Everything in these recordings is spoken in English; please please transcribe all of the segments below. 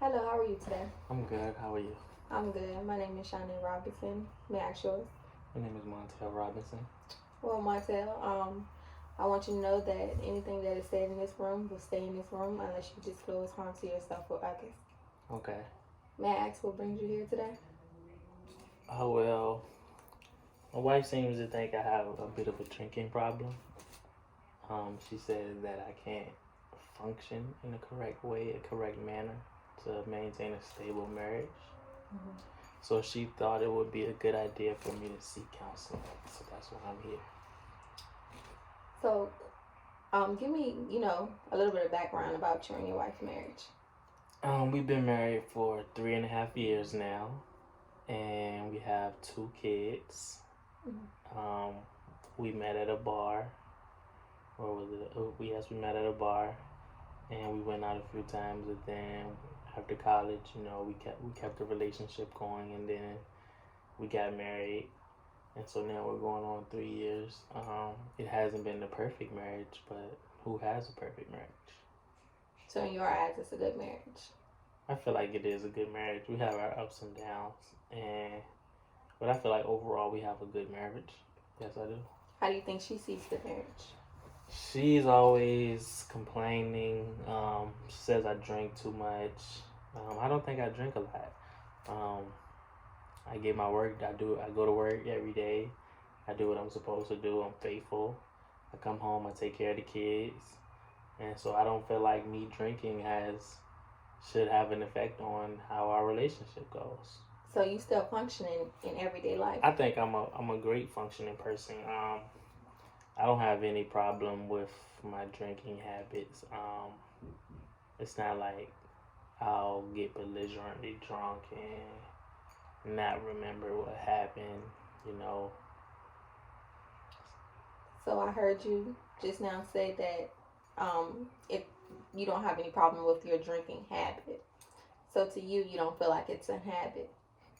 Hello, how are you today? I'm good. How are you? I'm good. My name is Shanaye Robinson. May I ask yours? My name is Montel Robinson. Well, Montel, I want you to know that anything that is said in this room will stay in this room unless you disclose harm to yourself or others. Okay. May I ask what brings you here today? Oh, well, my wife seems to think I have a bit of a drinking problem. She says that I can't function in a correct way, a correct manner to maintain a stable marriage. Mm-hmm. So she thought it would be a good idea for me to seek counseling. So that's why I'm here. So, give me, a little bit of background about you and your wife's marriage. We've been married for 3.5 years now, and we have 2 kids. Mm-hmm. We met at a bar. Or was it? Yes, we met at a bar, and we went out a few times. And then after college, we kept the relationship going, and then we got married, and so now we're going on 3 years. It hasn't been the perfect marriage, but who has a perfect marriage? So, in your eyes, it's a good marriage. I feel like it is a good marriage. We have our ups and downs, and but I feel like overall we have a good marriage. Yes, I do. How do you think she sees the marriage? She's always complaining. She says I drink too much. I don't think I drink a lot. Um, I get my work. I go to work every day. I do what I'm supposed to do. I'm faithful. I come home. I take care of the kids, and so I don't feel like me drinking has should have an effect on how our relationship goes. So, you still functioning in everyday life? I think I'm a great functioning person. I don't have any problem with my drinking habits. It's not like I'll get belligerently drunk and not remember what happened, you know. So I heard you just now say that if you don't have any problem with your drinking habit. So to you, you don't feel like it's a habit.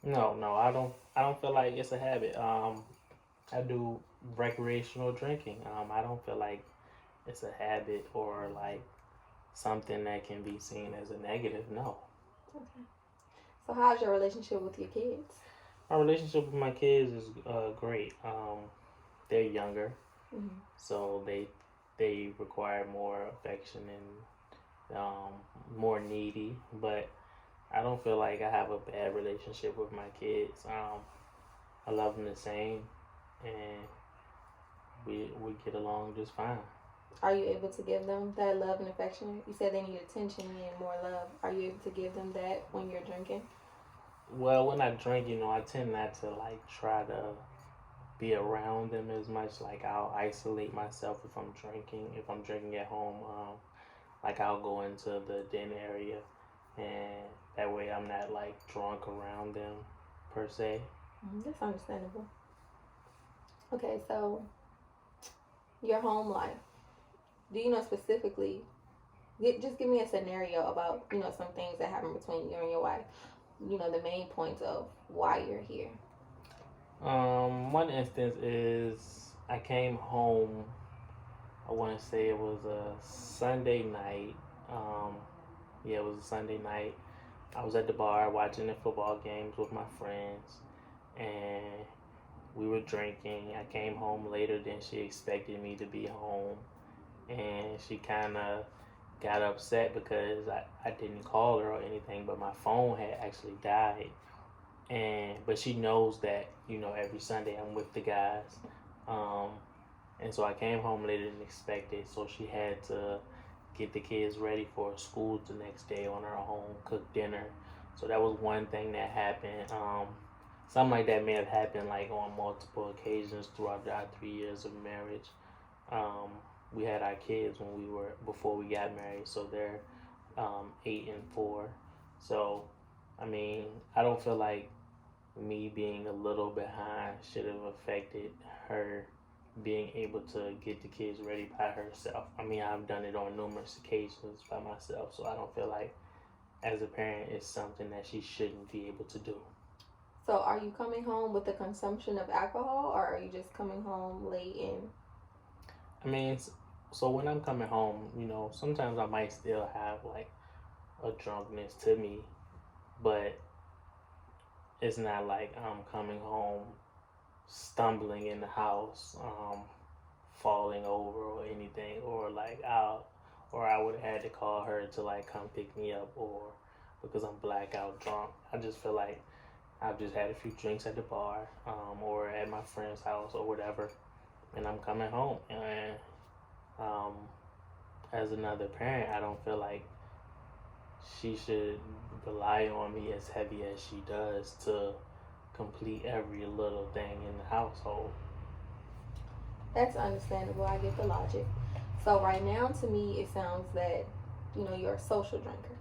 No, no, I don't feel like it's a habit. I do recreational drinking. I don't feel like it's a habit or like something that can be seen as a negative. No. Okay. So how's your relationship with your kids? My relationship with my kids is great. They're younger, Mm-hmm. so they require more affection and more needy. But I don't feel like I have a bad relationship with my kids. I love them the same, and we get along just fine. Are you able to give them that love and affection? You said they need attention and more love. Are you able to give them that when you're drinking? Well, when I drink, I tend not to like try to be around them as much. Like I'll isolate myself if I'm drinking. If I'm drinking at home, like I'll go into the den area, and that way I'm not like drunk around them per se. Mm-hmm. That's understandable. Okay, so your home life. Do you know specifically? Just give me a scenario about some things that happen between you and your wife. The main points of why you're here. One instance is I came home. I want to say it was a Sunday night. Um, yeah, it was a Sunday night. I was at the bar watching the football games with my friends, and we were drinking. I came home later than she expected me to be home, and she kind of got upset because I didn't call her or anything, but my phone had actually died. But she knows that every Sunday I'm with the guys, um, and so I came home later than expected. So she had to get the kids ready for school the next day on her own, cook dinner. So that was one thing that happened. Something like that may have happened like on multiple occasions throughout our 3 years of marriage. Um, we had our kids when we were before we got married, so they're 8 and 4. So, I mean, I don't feel like me being a little behind should have affected her being able to get the kids ready by herself. I mean, I've done it on numerous occasions by myself, so I don't feel like as a parent it's something that she shouldn't be able to do. So, are you coming home with the consumption of alcohol, or are you just coming home late and? I mean, so when I'm coming home, sometimes I might still have like a drunkenness to me, but it's not like I'm coming home stumbling in the house, falling over or anything, or like I would have had to call her to like come pick me up, or because I'm blackout drunk. I just feel like I've just had a few drinks at the bar, or at my friend's house or whatever, and I'm coming home. And um, as another parent, I don't feel like she should rely on me as heavy as she does to complete every little thing in the household. That's understandable. I get the logic. So right now, to me, it sounds that you're a social drinker.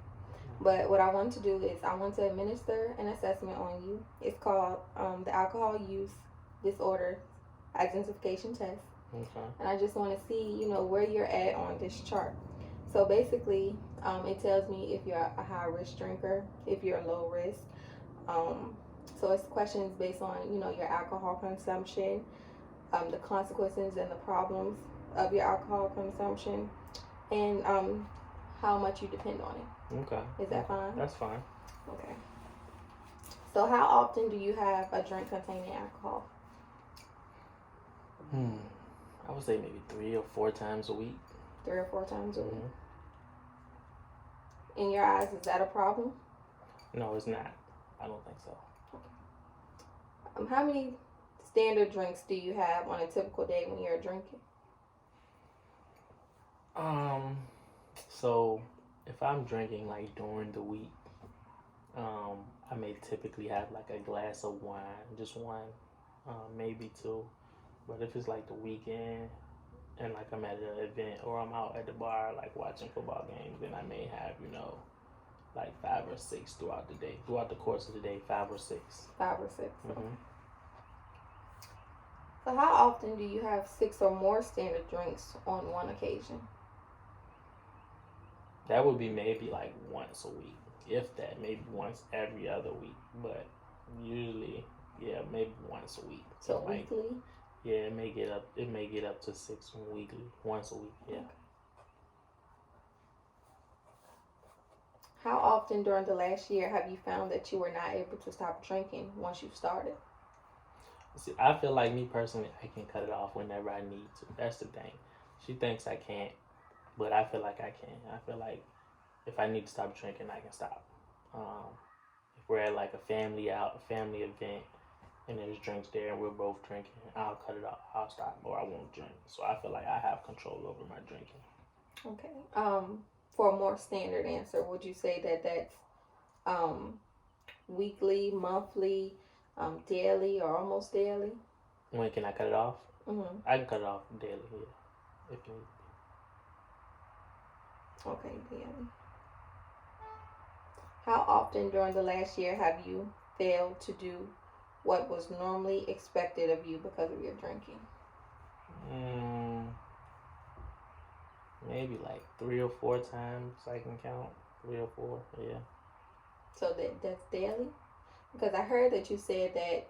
But what I want to do is I want to administer an assessment on you. It's called the Alcohol Use Disorder Identification Test. Okay. And I just want to see, where you're at on this chart. So basically, it tells me if you're a high risk drinker, if you're low risk. So it's questions based on, your alcohol consumption, the consequences and the problems of your alcohol consumption, and how much you depend on it. Okay. Is that fine? That's fine. Okay. So how often do you have a drink containing alcohol? I would say maybe 3 or 4 times a week. 3 or 4 times a week. In your eyes, is that a problem? No, it's not. I don't think so. How many standard drinks do you have on a typical day when you're drinking? So if I'm drinking like during the week, I may typically have like a glass of wine, just one, maybe two. But if it's like the weekend and like I'm at an event or I'm out at the bar like watching football games, then I may have, like 5 or 6 throughout the day. Throughout the course of the day, 5 or 6. 5 or 6. Mm-hmm. So how often do you have 6 or more standard drinks on one occasion? That would be maybe like once a week, if that, maybe once every other week. But usually, yeah, maybe once a week. So weekly? Yeah, it may get up to 6 weekly, once a week. Yeah. Okay. How often during the last year have you found that you were not able to stop drinking once you started? See, I feel like me personally, I can cut it off whenever I need to. That's the thing. She thinks I can't, but I feel like I can. I feel like if I need to stop drinking, I can stop. If we're at like a family event, and there's drinks there and we're both drinking, I'll cut it off. I'll stop, or I won't drink. So I feel like I have control over my drinking. Okay. For a more standard answer, would you say that that's weekly, monthly, daily, or almost daily? When can I cut it off? Mm-hmm. I can cut it off daily, yeah, if you need. Okay, daily. How often during the last year have you failed to do what was normally expected of you because of your drinking? Maybe like 3 or 4 times I can count. 3 or 4, yeah. So that's daily? Because I heard that you said that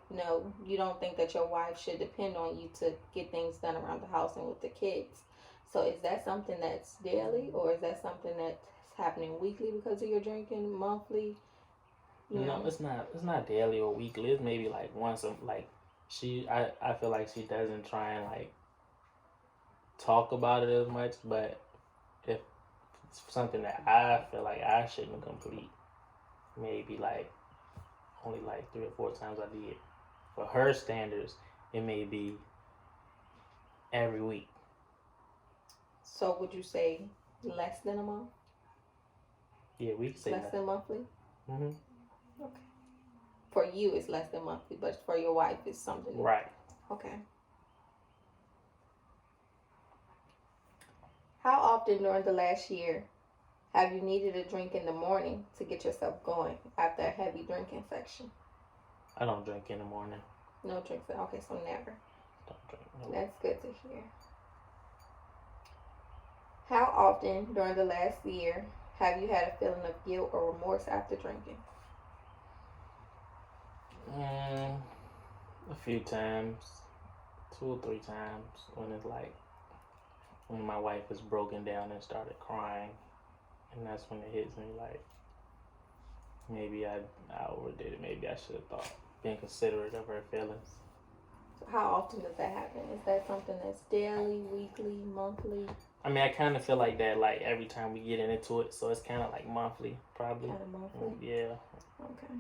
you don't think that your wife should depend on you to get things done around the house and with the kids. So is that something that's daily, or is that something that's happening weekly because of your drinking, monthly? No, it's not. It's not daily or weekly. It's maybe like once. Like I feel like she doesn't try and like talk about it as much. But if it's something that I feel like I shouldn't complete, maybe like only like 3 or 4 times I did. For her standards, it may be every week. So would you say less than a month? Yeah, we can say less than monthly. Mm-hmm. Okay. For you, it's less than monthly, but for your wife, it's something. Right. Okay. How often during the last year have you needed a drink in the morning to get yourself going after a heavy drinking section? I don't drink in the morning. No drinks. Okay, so never. Don't drink. No. That's good to hear. How often during the last year have you had a feeling of guilt or remorse after drinking? A few times, 2 or 3 times, when it's like when my wife is broken down and started crying, and that's when it hits me like maybe I overdid it. Maybe I should have thought, been considerate of her feelings. So how often does that happen? Is that something that's daily, weekly, monthly? I mean, I kind of feel like that, like every time we get into it, so it's kind of like monthly, probably. Kind of monthly. Yeah. Okay.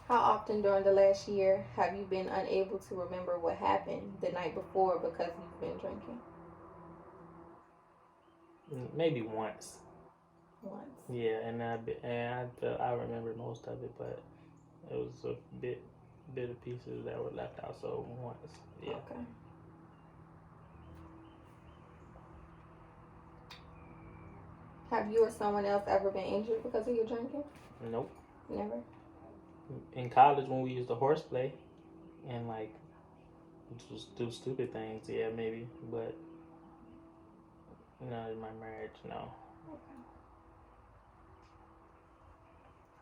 How often during the last year have you been unable to remember what happened the night before because you've been drinking? Maybe once. Once. Yeah, and I remember most of it, but it was a bit of pieces that were left out. So once, yeah. Okay. Have you or someone else ever been injured because of your drinking? Nope. Never. In college, when we used to horseplay and like just do stupid things, yeah, maybe. But no, in my marriage, no. Okay.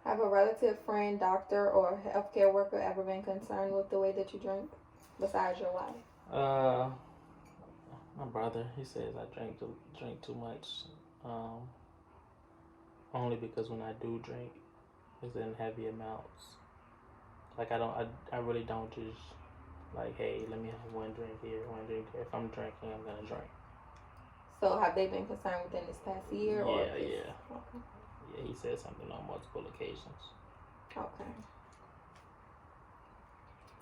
Have a relative, friend, doctor, or healthcare worker ever been concerned with the way that you drink, besides your wife? My brother, he says I drink too much. Um, Only because when I do drink, it's in heavy amounts. Like I really don't just like, hey, let me have one drink here, one drink there. If I'm drinking, I'm gonna drink. So have they been concerned within this past year? Or Yeah, this? yeah. Okay. Yeah, he said something on multiple occasions. Okay.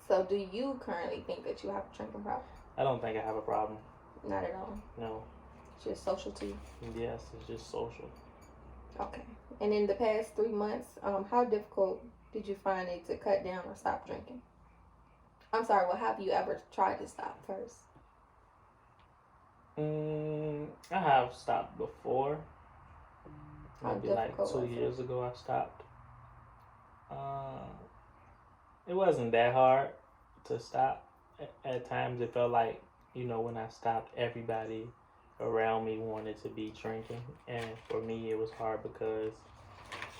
So do you currently think that you have a drinking problem? I don't think I have a problem. Not at all. No. It's just social to you. Yes, it's just social. Okay. And in the past 3 months, how difficult did you find it to cut down or stop drinking? I'm sorry, well, have you ever tried to stop first? I have stopped before. How Maybe like difficult 2 was years ago I stopped. It wasn't that hard to stop. At times it felt like, when I stopped, everybody around me wanted to be drinking. And for me, it was hard because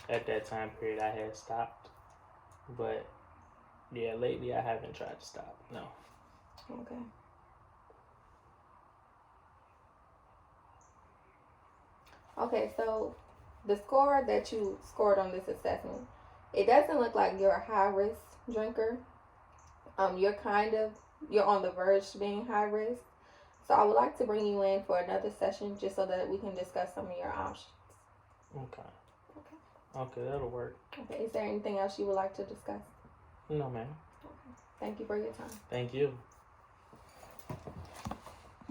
at that time period I had stopped. But yeah, lately I haven't tried to stop. No. Okay. Okay, so the score that you scored on this assessment, it doesn't look like you're a high risk drinker. You're on the verge to being high risk. So I would like to bring you in for another session just so that we can discuss some of your options. Okay. Okay. Okay, that'll work. Okay. Is there anything else you would like to discuss? No, ma'am. Okay. Thank you for your time. Thank you.